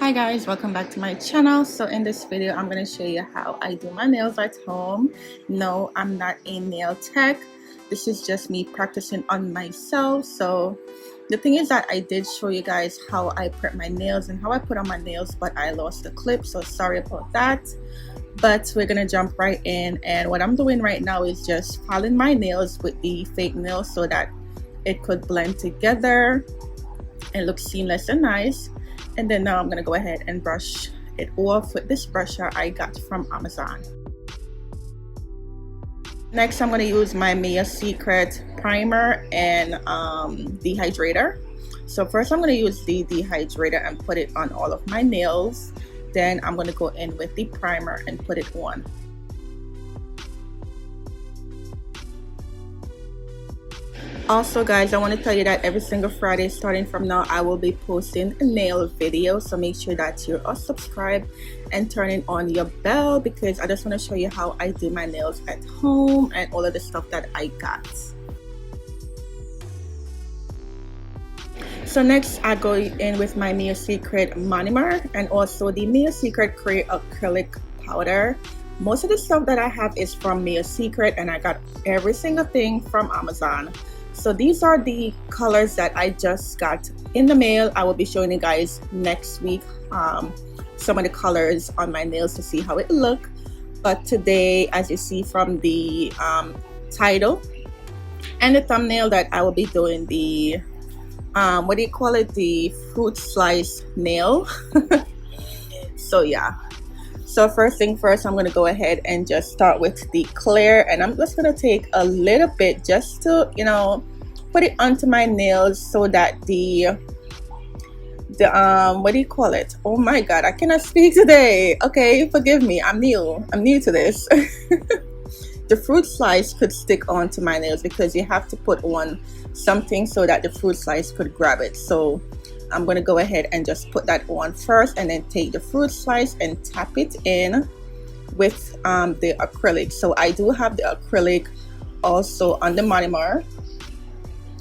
Hi guys, welcome back to my channel. So in this video I'm going to show you how I do my nails at home. No, I'm not a nail tech. This is just me practicing on myself. So the thing is that I did show you guys how I prep my nails and how I put on my nails, but I lost the clip, so sorry about that. But we're gonna jump right in, and what I'm doing right now is just filing my nails with the fake nails so that it could blend together and look seamless and nice. And then now I'm gonna go ahead and brush it off with this brusher I got from Amazon. Next, I'm gonna use my Mia Secret primer and dehydrator. So first I'm gonna use the dehydrator and put it on all of my nails. Then I'm gonna go in with the primer and put it on. Also guys, I want to tell you that every single Friday starting from now I will be posting a nail video, so make sure that you're all subscribed and turning on your bell, because I just want to show you how I do my nails at home and all of the stuff that I got. So next I go in with my Mia Secret monomer and also the Mia Secret Cray acrylic powder. Most of the stuff that I have is from Mia Secret, and I got every single thing from Amazon. So these are the colors that I just got in the mail. I will be showing you guys next week some of the colors on my nails to see how it look. But today, as you see from the title and the thumbnail, that I will be doing the what do you call it, the fruit slice nail. So yeah. So first thing first, I'm going to go ahead and just start with the clear, and I'm just going to take a little bit just to, you know, put it onto my nails so that the what do you call it? Oh my god, I cannot speak today. Okay, forgive me. I'm new to this. The fruit slice could stick onto my nails because you have to put on something so that the fruit slice could grab it. So I'm going to go ahead and just put that on first, and then take the fruit slice and tap it in with the acrylic. So I do have the acrylic also on the monomer.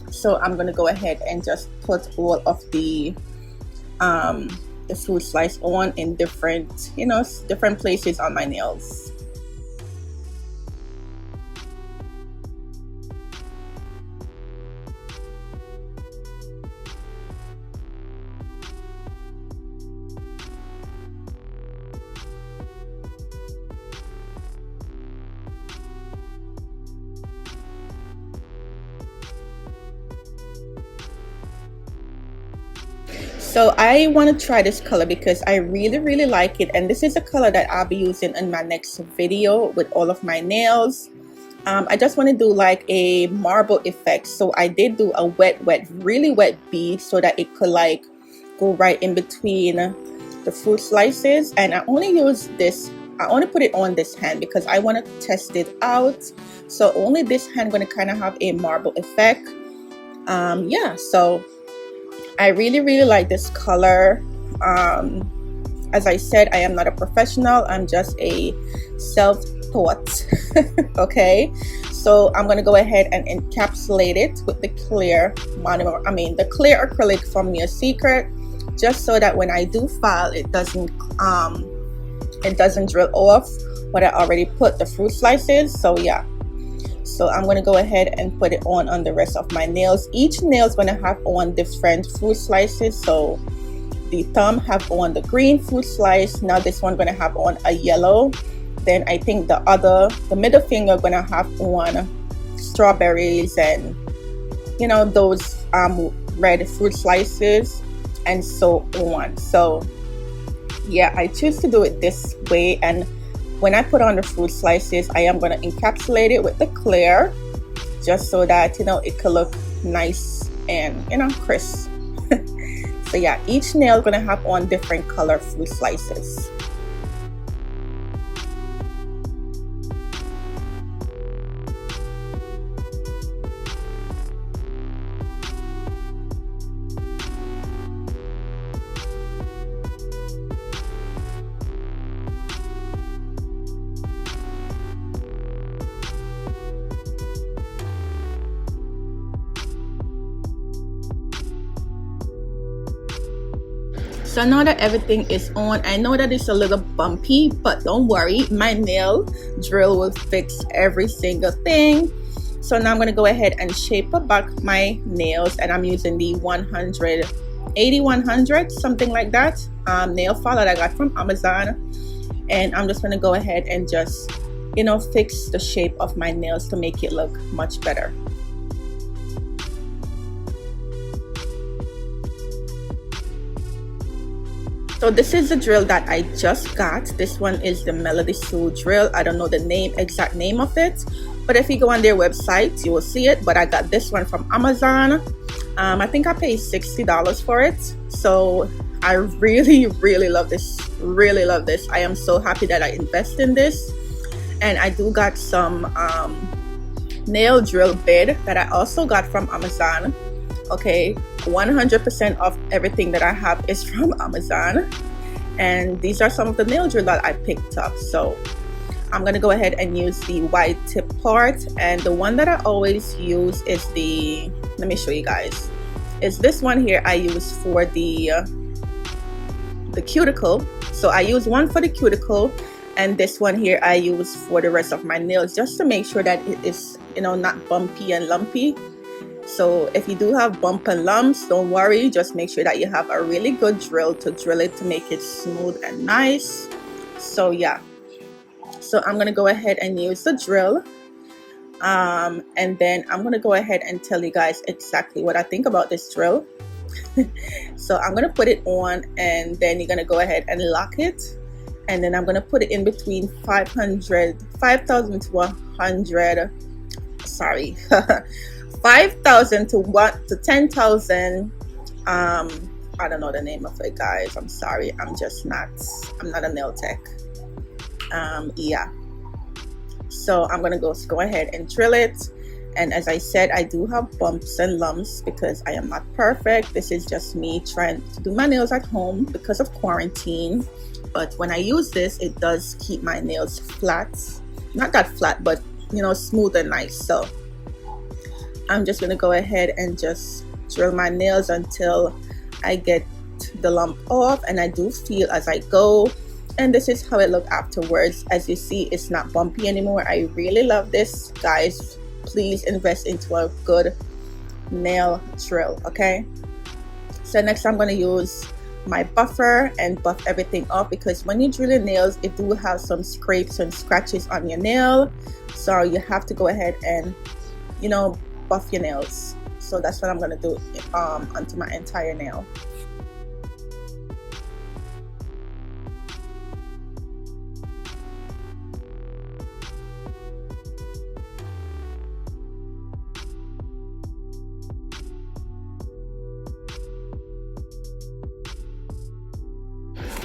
So I'm going to go ahead and just put all of the fruit slice on in different, you know, different places on my nails. So I want to try this color because I really like it, and this is a color that I'll be using in my next video with all of my nails. I just want to do like a marble effect, so I did do a really wet bead so that it could like go right in between the fruit slices. And I only use this, I only put it on this hand because I want to test it out. So only this hand going to kind of have a marble effect. Yeah, so I really like this color. As I said, I am not a professional. I'm just a self-taught. Okay, so I'm gonna go ahead and encapsulate it with the clear monomer. I mean the clear acrylic from Mia Secret, just so that when I do file, it doesn't drill off what I already put the fruit slices. So yeah. So I'm going to go ahead and put it on the rest of my nails. Each nail is going to have on different fruit slices. So the thumb have on the green fruit slice. Now this one going to have on a yellow. Then I think the middle finger going to have on strawberries and, you know, those red fruit slices and so on. So yeah, I choose to do it this way. And when I put on the fruit slices, I am going to encapsulate it with the clear, just so that, you know, it could look nice and, you know, crisp. So yeah, each nail going to have on different color fruit slices. So now that everything is on, I know that it's a little bumpy, but don't worry, my nail drill will fix every single thing. So now I'm going to go ahead and shape back my nails, and I'm using the 100 something like that nail file that I got from Amazon. And I'm just going to go ahead and just, you know, fix the shape of my nails to make it look much better. So this is the drill that I just got. This one is the Melody Sue drill. I don't know the exact name of it, but if you go on their website, you will see it. But I got this one from Amazon. I think I paid $60 for it. So I really love this. Really love this. I am so happy that I invested in this. And I do got some nail drill bit that I also got from Amazon. Okay, 100% of everything that I have is from Amazon, and these are some of the nail drill that I picked up. So I'm gonna go ahead and use the wide tip part, and the one that I always use is the, let me show you guys, is this one here. I use for the cuticle. So I use one for the cuticle, and this one here I use for the rest of my nails, just to make sure that it is, you know, not bumpy and lumpy. So if you do have bump and lumps, don't worry, just make sure that you have a really good drill to drill it to make it smooth and nice. So yeah, so I'm gonna go ahead and use the drill, and then I'm gonna go ahead and tell you guys exactly what I think about this drill. So I'm gonna put it on, and then you're gonna go ahead and lock it, and then I'm gonna put it in between 5,000 to 100, sorry, 5,000 to 10,000. I don't know the name of it, guys. I'm sorry. I'm not a nail tech. Yeah. So I'm gonna go ahead and drill it. And as I said, I do have bumps and lumps because I am not perfect. This is just me trying to do my nails at home because of quarantine. But when I use this, it does keep my nails flat. Not that flat, but you know, smooth and nice. So I'm just gonna go ahead and just drill my nails until I get the lump off, and I do feel as I go. And this is how it looked afterwards. As you see, it's not bumpy anymore. I really love this, guys. Please invest into a good nail drill, okay? So next I'm gonna use my buffer and buff everything off, because when you drill your nails, it do have some scrapes and scratches on your nail. So you have to go ahead and, you know, buff your nails. So that's what I'm gonna do onto my entire nail.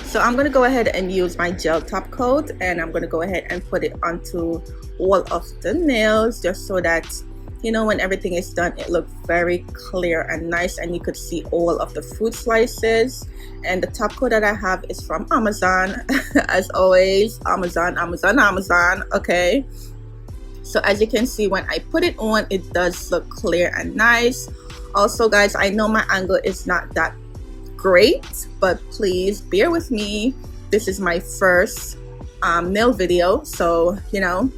So I'm going to go ahead and use my gel top coat, and I'm going to go ahead and put it onto all of the nails, just so that, you know, when everything is done, it looks very clear and nice, and you could see all of the fruit slices. And the top coat that I have is from Amazon. As always, Amazon, okay? So as you can see, when I put it on, it does look clear and nice. Also, guys, I know my angle is not that great, but please bear with me. This is my first nail video, so you know,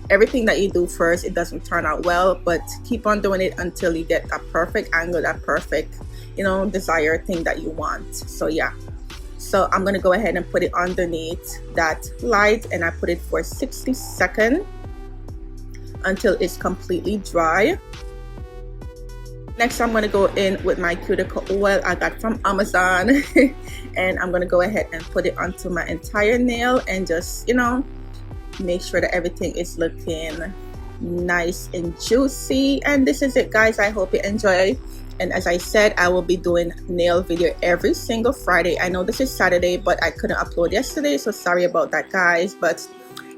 everything that you do first, it doesn't turn out well, but keep on doing it until you get a perfect angle, that perfect, you know, desired thing that you want. So yeah, so I'm gonna go ahead and put it underneath that light, and I put it for 60 seconds until it's completely dry. Next, I'm going to go in with my cuticle oil I got from Amazon and I'm going to go ahead and put it onto my entire nail, and just, you know, make sure that everything is looking nice and juicy. And this is it, guys. I hope you enjoy. And as I said, I will be doing nail video every single Friday. I know this is Saturday, but I couldn't upload yesterday, so sorry about that, guys. But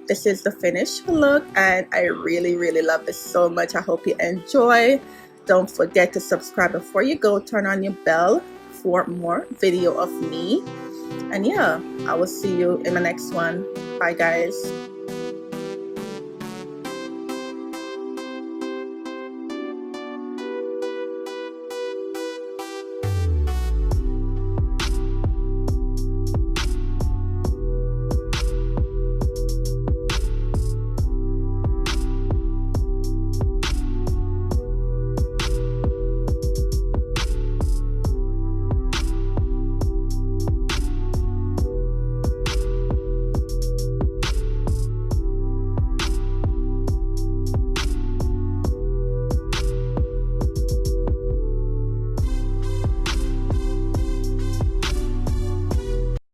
this is the finished look, and I really love this so much. I hope you enjoy. Don't forget to subscribe before you go. Turn on your bell for more video of me. And yeah, I will see you in the next one. Bye, guys.